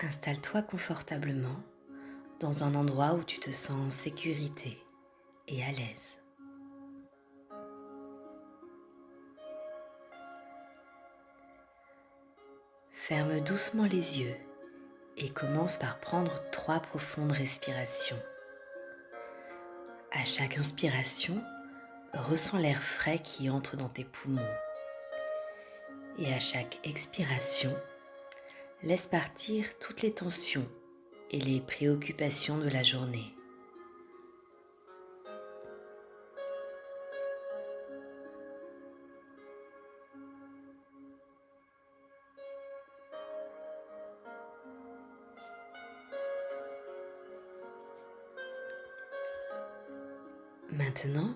Installe-toi confortablement dans un endroit où tu te sens en sécurité et à l'aise. Ferme doucement les yeux et commence par prendre 3 profondes respirations. À chaque inspiration, ressens l'air frais qui entre dans tes poumons. Et à chaque expiration, laisse partir toutes les tensions et les préoccupations de la journée. Maintenant,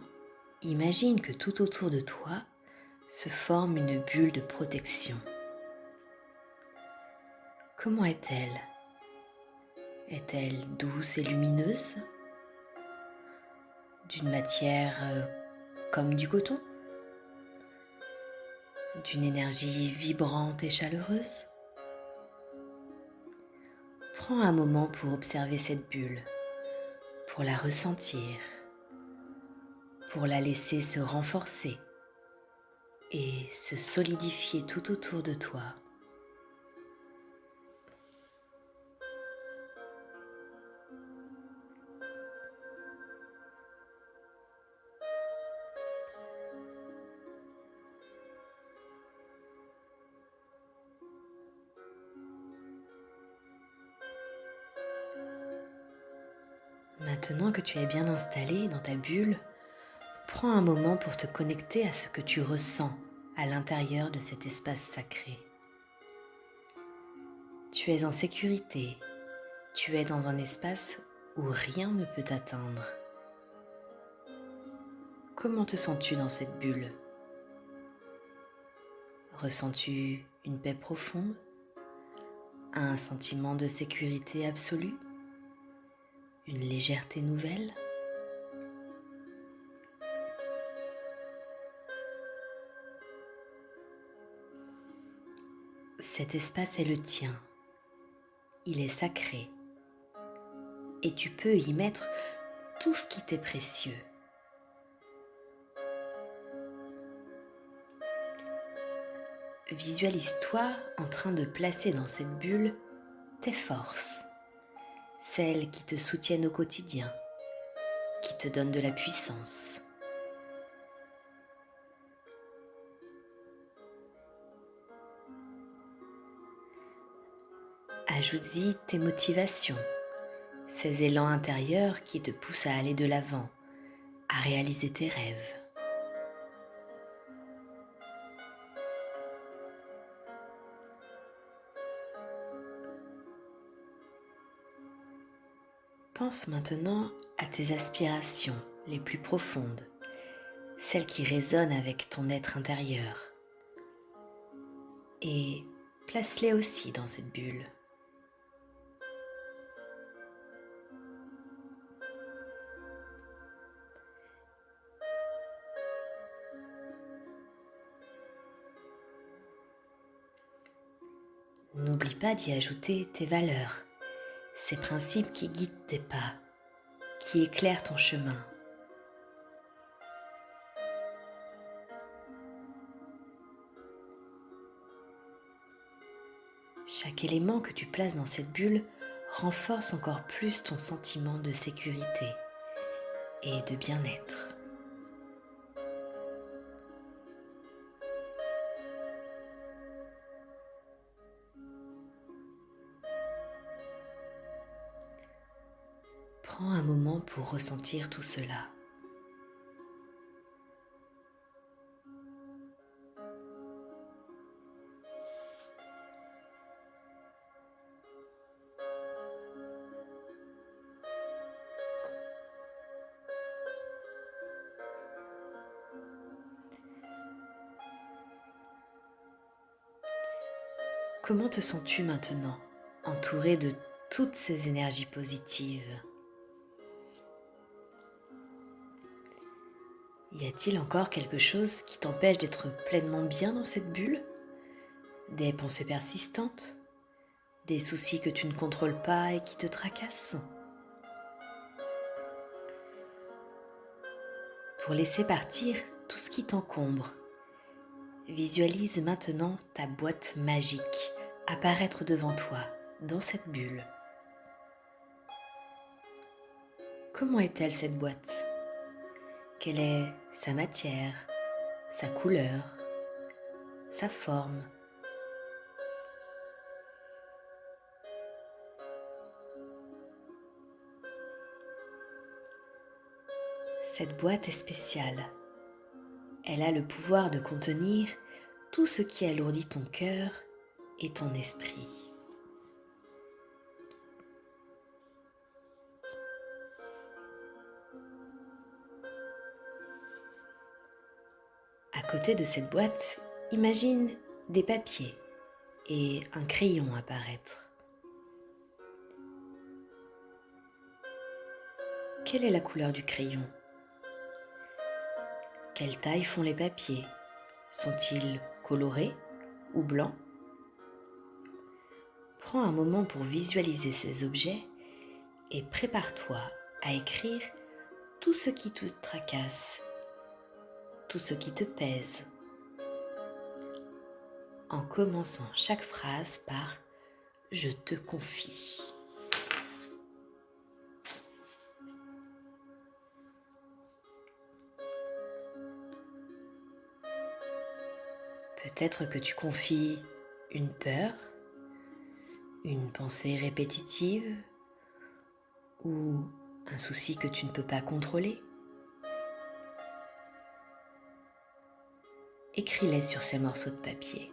imagine que tout autour de toi se forme une bulle de protection. Comment est-elle? Est-elle douce et lumineuse? D'une matière comme du coton? D'une énergie vibrante et chaleureuse? Prends un moment pour observer cette bulle, pour la ressentir, pour la laisser se renforcer et se solidifier tout autour de toi. Maintenant que tu es bien installé dans ta bulle, prends un moment pour te connecter à ce que tu ressens à l'intérieur de cet espace sacré. Tu es en sécurité, tu es dans un espace où rien ne peut t'atteindre. Comment te sens-tu dans cette bulle? Ressens-tu une paix profonde? Un sentiment de sécurité absolue? Une légèreté nouvelle? Cet espace est le tien. Il est sacré. Et tu peux y mettre tout ce qui t'est précieux. Visualise-toi en train de placer dans cette bulle tes forces, celles qui te soutiennent au quotidien, qui te donnent de la puissance. Ajoute-y tes motivations, ces élans intérieurs qui te poussent à aller de l'avant, à réaliser tes rêves. Pense maintenant à tes aspirations les plus profondes, celles qui résonnent avec ton être intérieur. Et place-les aussi dans cette bulle. N'oublie pas d'y ajouter tes valeurs, ces principes qui guident tes pas, qui éclairent ton chemin. Chaque élément que tu places dans cette bulle renforce encore plus ton sentiment de sécurité et de bien-être. Prends un moment pour ressentir tout cela. Comment te sens-tu maintenant, entouré de toutes ces énergies positives? Y a-t-il encore quelque chose qui t'empêche d'être pleinement bien dans cette bulle? Des pensées persistantes? Des soucis que tu ne contrôles pas et qui te tracassent? Pour laisser partir tout ce qui t'encombre, visualise maintenant ta boîte magique apparaître devant toi, dans cette bulle. Comment est-elle cette boîte? Quelle est sa matière, sa couleur, sa forme? Cette boîte est spéciale. Elle a le pouvoir de contenir tout ce qui alourdit ton cœur et ton esprit. À côté de cette boîte, imagine des papiers et un crayon apparaître. Quelle est la couleur du crayon? Quelle taille font les papiers? Sont-ils colorés ou blancs? Prends un moment pour visualiser ces objets et prépare-toi à écrire tout ce qui te tracasse, tout ce qui te pèse, en commençant chaque phrase par « Je te confie ». Peut-être que tu confies une peur, une pensée répétitive ou un souci que tu ne peux pas contrôler. Écris-les sur ces morceaux de papier.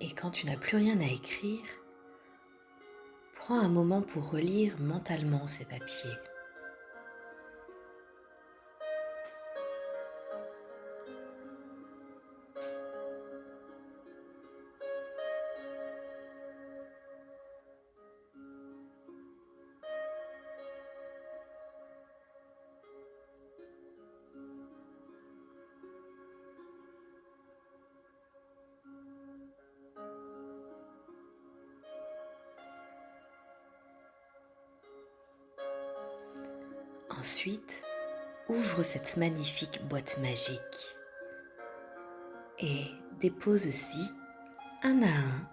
Et quand tu n'as plus rien à écrire, prends un moment pour relire mentalement ces papiers. Ensuite, ouvre cette magnifique boîte magique et dépose-y un à un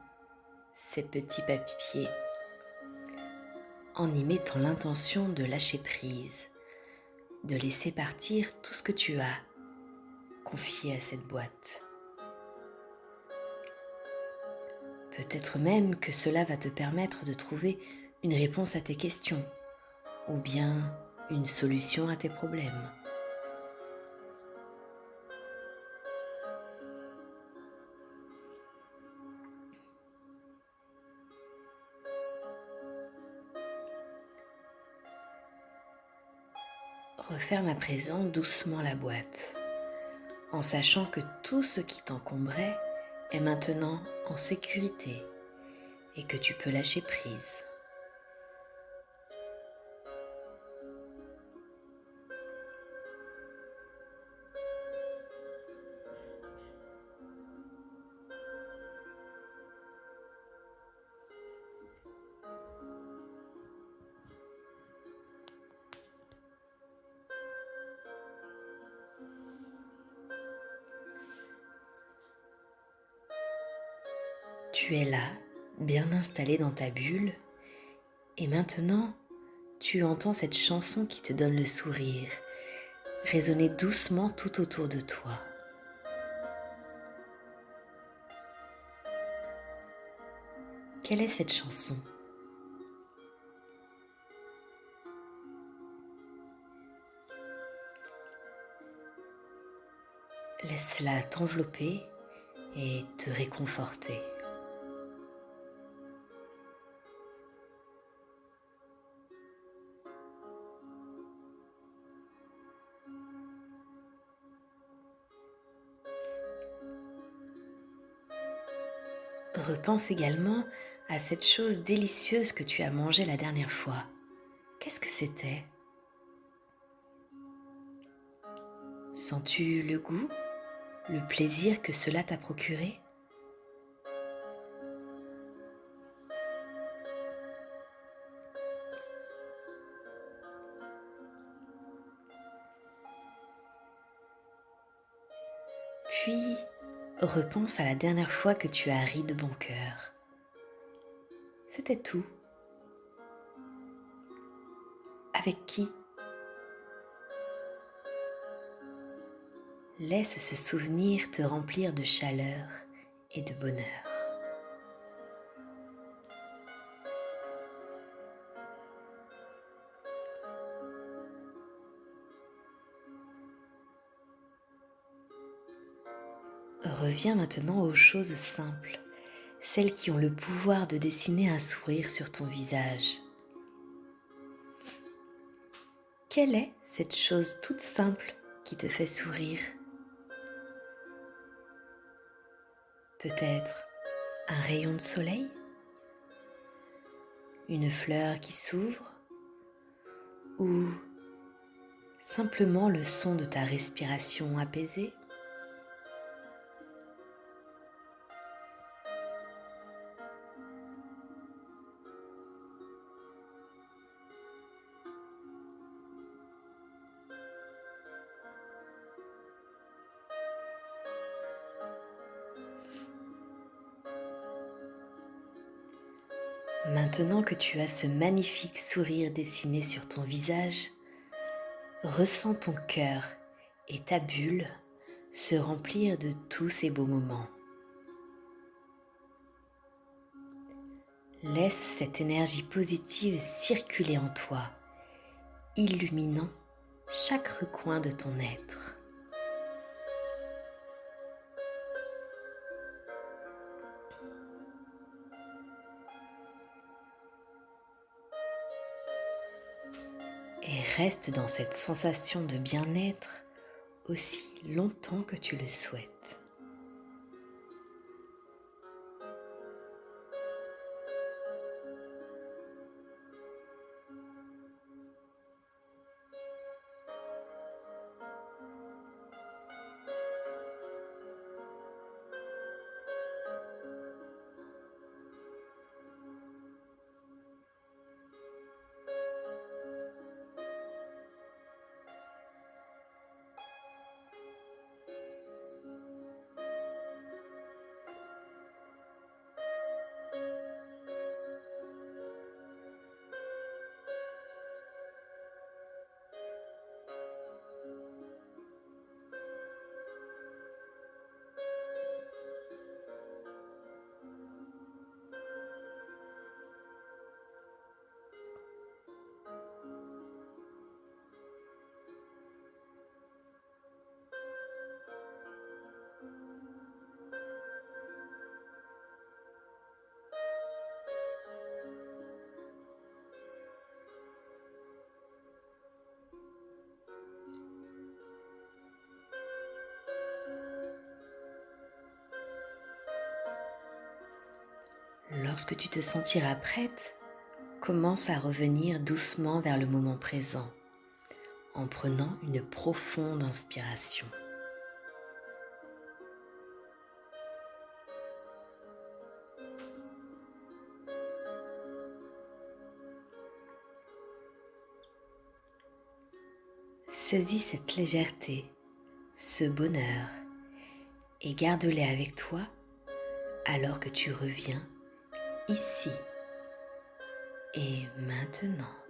ces petits papiers en y mettant l'intention de lâcher prise, de laisser partir tout ce que tu as confié à cette boîte. Peut-être même que cela va te permettre de trouver une réponse à tes questions ou bien une solution à tes problèmes. Referme à présent doucement la boîte, en sachant que tout ce qui t'encombrait est maintenant en sécurité et que tu peux lâcher prise. Tu es là, bien installé dans ta bulle, et maintenant, tu entends cette chanson qui te donne le sourire résonner doucement tout autour de toi. Quelle est cette chanson ? Laisse-la t'envelopper et te réconforter. Repense également à cette chose délicieuse que tu as mangée la dernière fois. Qu'est-ce que c'était ? Sens-tu le goût, le plaisir que cela t'a procuré ? Puis, repense à la dernière fois que tu as ri de bon cœur. C'était tout. Avec qui ? Laisse ce souvenir te remplir de chaleur et de bonheur. Reviens maintenant aux choses simples, celles qui ont le pouvoir de dessiner un sourire sur ton visage. Quelle est cette chose toute simple qui te fait sourire ? Peut-être un rayon de soleil ? Une fleur qui s'ouvre ? Ou simplement le son de ta respiration apaisée ? Maintenant que tu as ce magnifique sourire dessiné sur ton visage, ressens ton cœur et ta bulle se remplir de tous ces beaux moments. Laisse cette énergie positive circuler en toi, illuminant chaque recoin de ton être. Et reste dans cette sensation de bien-être aussi longtemps que tu le souhaites. Lorsque tu te sentiras prête, commence à revenir doucement vers le moment présent en prenant une profonde inspiration. Saisis cette légèreté, ce bonheur et garde-les avec toi alors que tu reviens ici et maintenant.